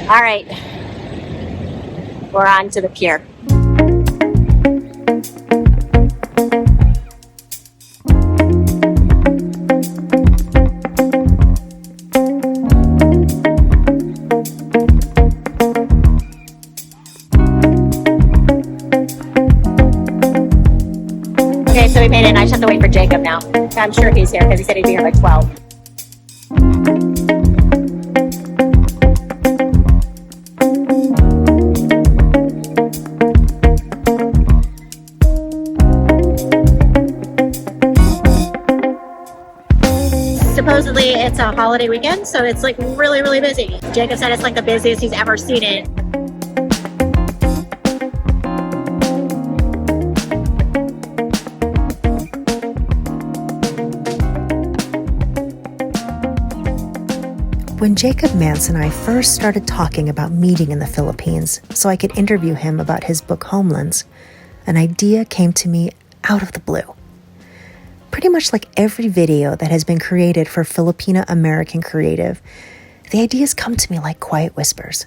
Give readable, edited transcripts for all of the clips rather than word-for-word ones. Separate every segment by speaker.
Speaker 1: All right, we're on to the pier. Okay, so we made it, and I just have to wait for Jacob now. I'm sure he's here because he said he'd be here by 12. Supposedly it's a holiday weekend, so it's like really, really busy. Jacob said it's like the busiest he's ever seen it.
Speaker 2: When Jacob Maentz and I first started talking about meeting in the Philippines so I could interview him about his book Homelands, an idea came to me out of the blue. Pretty much like every video that has been created for Filipina American creative, the ideas come to me like quiet whispers.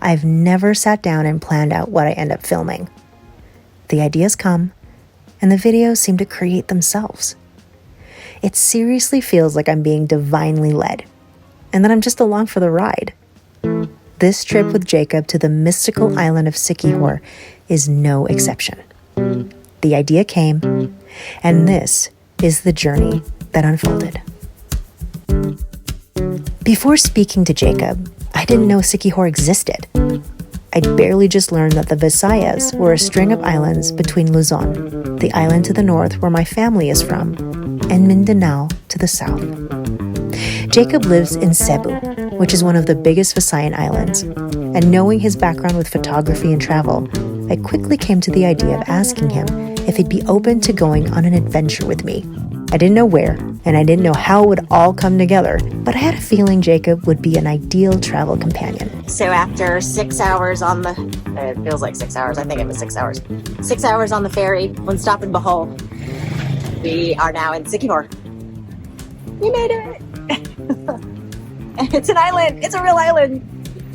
Speaker 2: I've never sat down and planned out what I end up filming. The ideas come, and the videos seem to create themselves. It seriously feels like I'm being divinely led, and that I'm just along for the ride. This trip with Jacob to the mystical island of Siquijor is no exception. The idea came, and this is the journey that unfolded. Before speaking to Jacob, I didn't know Siquijor existed. I'd barely just learned that the Visayas were a string of islands between Luzon, the island to the north where my family is from, and Mindanao to the south. Jacob lives in Cebu, which is one of the biggest Visayan islands, and knowing his background with photography and travel, I quickly came to the idea of asking him if he'd be open to going on an adventure with me. I didn't know where, and I didn't know how it would all come together, but I had a feeling Jacob would be an ideal travel companion.
Speaker 1: So after 6 hours on the, it feels like 6 hours, I think it was 6 hours. 6 hours on the ferry, one stop in Bohol, we are now in Siquijor. We made it! It's an island, it's a real island.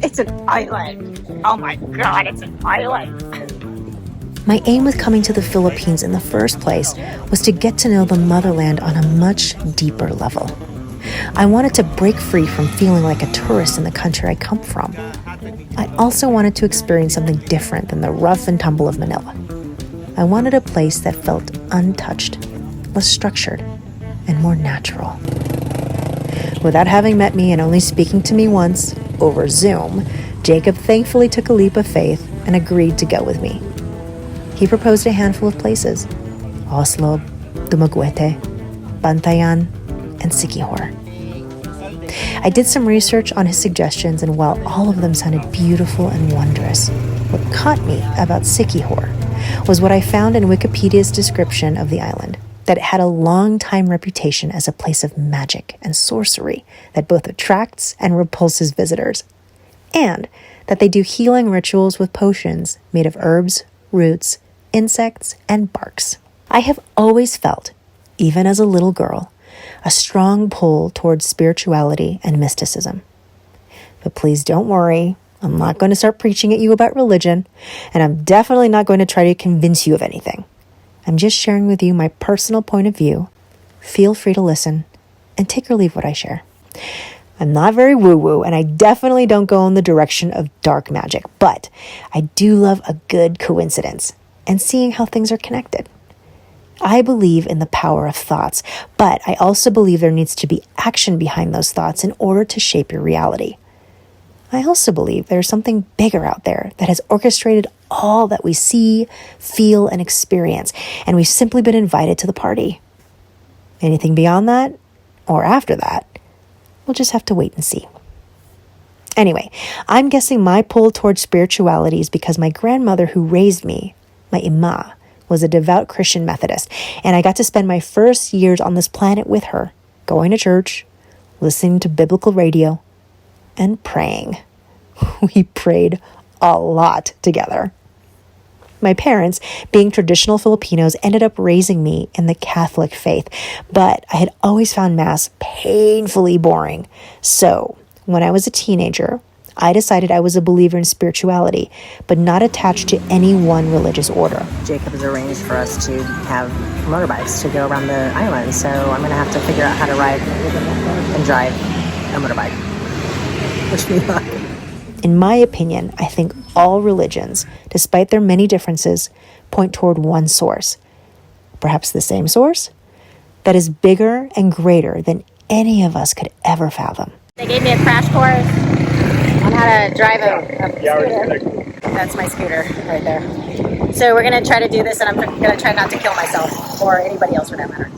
Speaker 1: It's an island. Oh my God, it's an island.
Speaker 2: My aim with coming to the Philippines in the first place was to get to know the motherland on a much deeper level. I wanted to break free from feeling like a tourist in the country I come from. I also wanted to experience something different than the rough and tumble of Manila. I wanted a place that felt untouched, less structured, and more natural. Without having met me and only speaking to me once, over Zoom, Jacob thankfully took a leap of faith and agreed to go with me. He proposed a handful of places: Oslo, Dumaguete, Bantayan, and Siquijor. I did some research on his suggestions, and while all of them sounded beautiful and wondrous, what caught me about Siquijor was what I found in Wikipedia's description of the island, that it had a long-time reputation as a place of magic and sorcery that both attracts and repulses visitors, and that they do healing rituals with potions made of herbs, roots, insects, and barks. I have always felt, even as a little girl, a strong pull towards spirituality and mysticism. But please don't worry, I'm not going to start preaching at you about religion, and I'm definitely not going to try to convince you of anything. I'm just sharing with you my personal point of view. Feel free to listen and take or leave what I share. I'm not very woo-woo, and I definitely don't go in the direction of dark magic, but I do love a good coincidence and seeing how things are connected. I believe in the power of thoughts, but I also believe there needs to be action behind those thoughts in order to shape your reality. I also believe there's something bigger out there that has orchestrated all that we see, feel, and experience, and we've simply been invited to the party. Anything beyond that, or after that, we'll just have to wait and see. Anyway, I'm guessing my pull towards spirituality is because my grandmother who raised me, my ima, was a devout Christian Methodist, and I got to spend my first years on this planet with her, going to church, listening to biblical radio, and praying. We prayed a lot together. My parents, being traditional Filipinos, ended up raising me in the Catholic faith, but I had always found Mass painfully boring. So, when I was a teenager, I decided I was a believer in spirituality, but not attached to any one religious order.
Speaker 1: Jacob has arranged for us to have motorbikes to go around the island, so I'm going to have to figure out how to ride and drive a motorbike. Wish me luck.
Speaker 2: In my opinion, I think all religions, despite their many differences, point toward one source. Perhaps the same source? That is bigger and greater than any of us could ever fathom.
Speaker 1: They gave me a crash course on how to drive a scooter. That's my scooter right there. So we're going to try to do this, and I'm going to try not to kill myself or anybody else for that matter.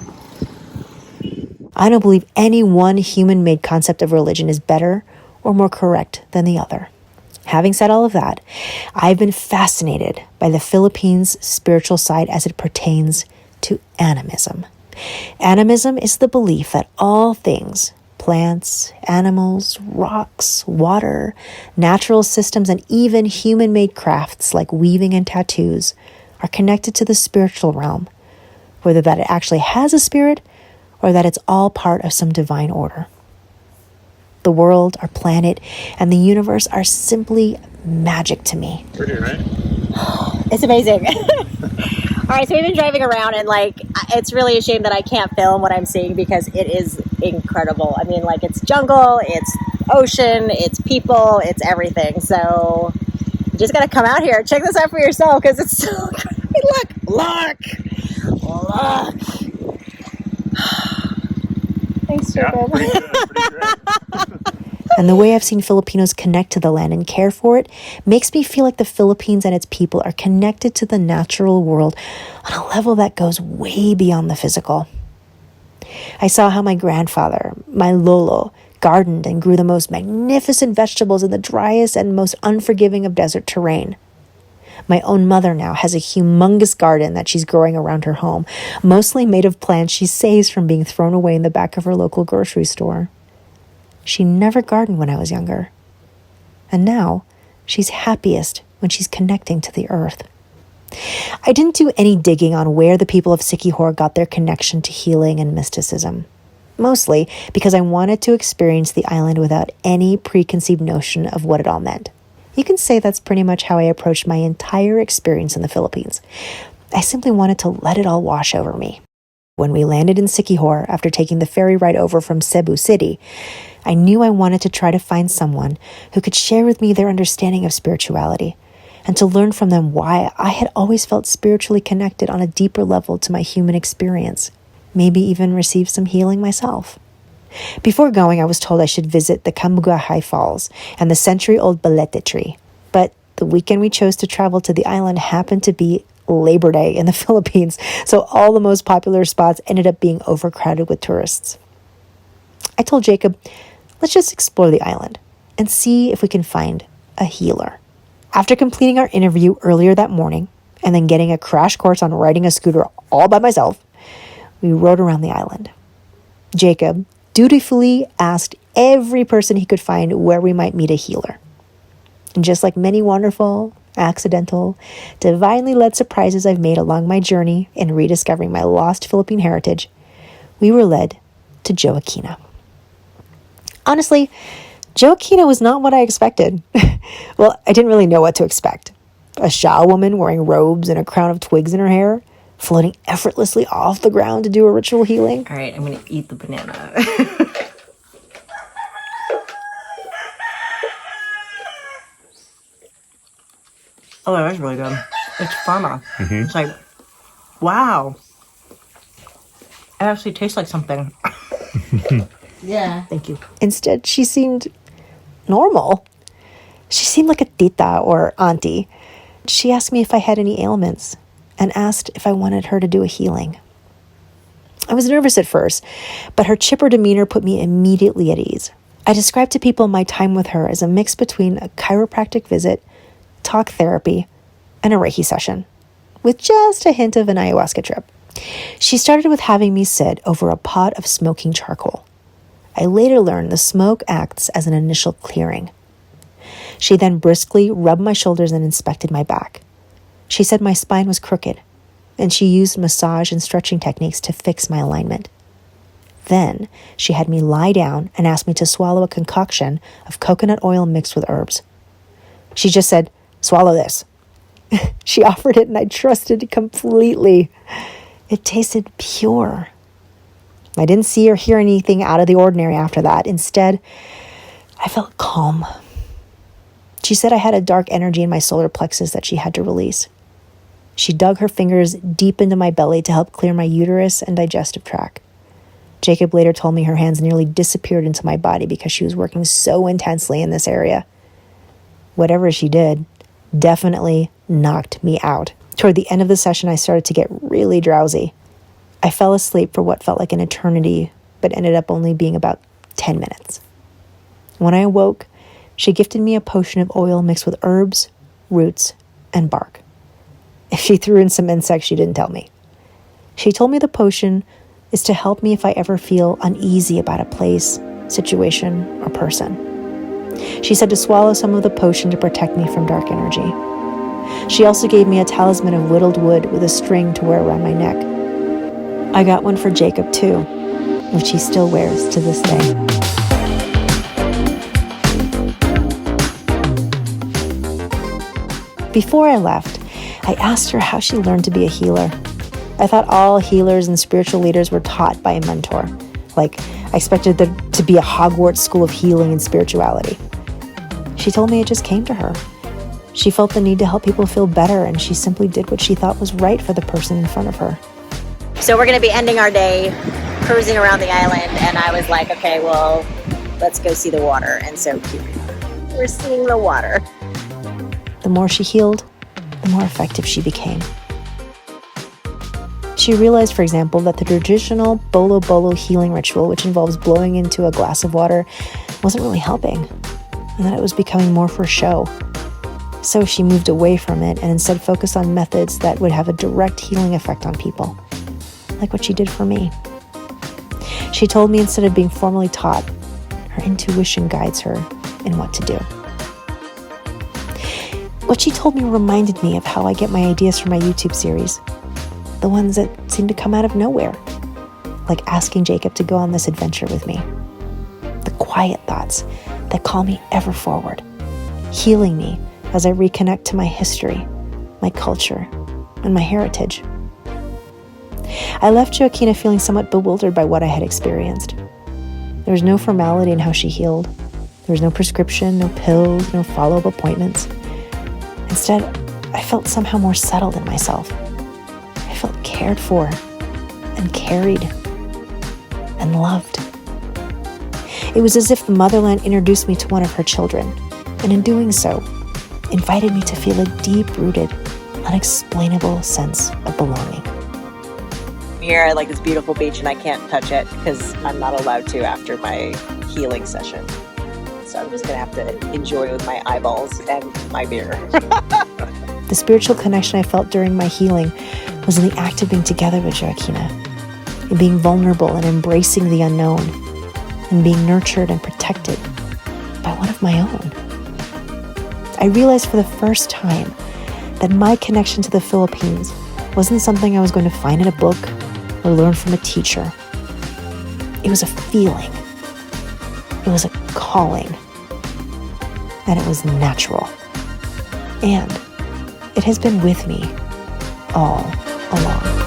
Speaker 2: I don't believe any one human-made concept of religion is better or more correct than the other. Having said all of that, I've been fascinated by the Philippines' spiritual side as it pertains to animism. Animism is the belief that all things, plants, animals, rocks, water, natural systems, and even human-made crafts like weaving and tattoos are connected to the spiritual realm, whether that it actually has a spirit or that it's all part of some divine order. The world, our planet, and the universe are simply magic to me.
Speaker 3: Pretty, right?
Speaker 1: It's amazing. All right, so we've been driving around, and it's really a shame that I can't film what I'm seeing because it is incredible. I mean, it's jungle, it's ocean, it's people, it's everything. So you just gotta come out here, check this out for yourself because it's so good. Look. Thanks, Jacob.
Speaker 3: Yeah, pretty good, pretty great.
Speaker 2: And the way I've seen Filipinos connect to the land and care for it makes me feel like the Philippines and its people are connected to the natural world on a level that goes way beyond the physical. I saw how my grandfather, my lolo, gardened and grew the most magnificent vegetables in the driest and most unforgiving of desert terrain. My own mother now has a humongous garden that she's growing around her home, mostly made of plants she saves from being thrown away in the back of her local grocery store. She never gardened when I was younger. And now, she's happiest when she's connecting to the earth. I didn't do any digging on where the people of Siquijor got their connection to healing and mysticism. Mostly because I wanted to experience the island without any preconceived notion of what it all meant. You can say that's pretty much how I approached my entire experience in the Philippines. I simply wanted to let it all wash over me. When we landed in Siquijor after taking the ferry ride over from Cebu City, I knew I wanted to try to find someone who could share with me their understanding of spirituality and to learn from them why I had always felt spiritually connected on a deeper level to my human experience, maybe even receive some healing myself. Before going, I was told I should visit the Cambugahay Falls and the century-old Balete tree, but the weekend we chose to travel to the island happened to be Labor Day in the Philippines, so all the most popular spots ended up being overcrowded with tourists. I told Jacob, let's just explore the island and see if we can find a healer. After completing our interview earlier that morning and then getting a crash course on riding a scooter all by myself, we rode around the island. Jacob dutifully asked every person he could find where we might meet a healer. And just like many wonderful, accidental, divinely led surprises I've made along my journey in rediscovering my lost Philippine heritage, we were led to Joaquina. Honestly, Joaquina was not what I expected. Well, I didn't really know what to expect. A Shao woman wearing robes and a crown of twigs in her hair, floating effortlessly off the ground to do a ritual healing.
Speaker 1: All right, I'm going to eat the banana. Oh, that's really good. It's firmer. Mm-hmm. It's like, wow. It actually tastes like something. Yeah. Thank you.
Speaker 2: Instead, she seemed normal. She seemed like a tita or auntie. She asked me if I had any ailments and asked if I wanted her to do a healing. I was nervous at first, but her chipper demeanor put me immediately at ease. I described to people my time with her as a mix between a chiropractic visit, talk therapy, and a Reiki session, with just a hint of an ayahuasca trip. She started with having me sit over a pot of smoking charcoal. I later learned the smoke acts as an initial clearing. She then briskly rubbed my shoulders and inspected my back. She said my spine was crooked, and she used massage and stretching techniques to fix my alignment. Then she had me lie down and asked me to swallow a concoction of coconut oil mixed with herbs. She just said, "Swallow this." She offered it and I trusted completely. It tasted pure. I didn't see or hear anything out of the ordinary after that. Instead, I felt calm. She said I had a dark energy in my solar plexus that she had to release. She dug her fingers deep into my belly to help clear my uterus and digestive tract. Jacob later told me her hands nearly disappeared into my body because she was working so intensely in this area. Whatever she did definitely knocked me out. Toward the end of the session, I started to get really drowsy. I fell asleep for what felt like an eternity, but ended up only being about 10 minutes. When I awoke, she gifted me a potion of oil mixed with herbs, roots, and bark. If she threw in some insects, she didn't tell me. She told me the potion is to help me if I ever feel uneasy about a place, situation, or person. She said to swallow some of the potion to protect me from dark energy. She also gave me a talisman of whittled wood with a string to wear around my neck. I got one for Jacob too, which he still wears to this day. Before I left, I asked her how she learned to be a healer. I thought all healers and spiritual leaders were taught by a mentor. Like, I expected there to be a Hogwarts school of healing and spirituality. She told me it just came to her. She felt the need to help people feel better, and she simply did what she thought was right for the person in front of her.
Speaker 1: So we're going to be ending our day cruising around the island, and I was like, okay, well, let's go see the water. And so we're seeing the water.
Speaker 2: The more she healed, the more effective she became. She realized, for example, that the traditional bolo bolo healing ritual, which involves blowing into a glass of water, wasn't really helping, and that it was becoming more for show. So she moved away from it and instead focused on methods that would have a direct healing effect on people, like what she did for me. She told me instead of being formally taught, her intuition guides her in what to do. What she told me reminded me of how I get my ideas for my YouTube series, the ones that seem to come out of nowhere, like asking Jacob to go on this adventure with me. The quiet thoughts that call me ever forward, healing me as I reconnect to my history, my culture, and my heritage. I left Joaquina feeling somewhat bewildered by what I had experienced. There was no formality in how she healed. There was no prescription, no pills, no follow-up appointments. Instead, I felt somehow more settled in myself. I felt cared for and carried and loved. It was as if the motherland introduced me to one of her children, and in doing so, invited me to feel a deep-rooted, unexplainable sense of belonging.
Speaker 1: Here at like this beautiful beach, and I can't touch it because I'm not allowed to after my healing session. So I'm just gonna have to enjoy with my eyeballs and my beer.
Speaker 2: The spiritual connection I felt during my healing was in the act of being together with Joaquina, in being vulnerable and embracing the unknown, and being nurtured and protected by one of my own. I realized for the first time that my connection to the Philippines wasn't something I was going to find in a book or learn from a teacher. It was a feeling. It was a calling. And it was natural. And it has been with me all along.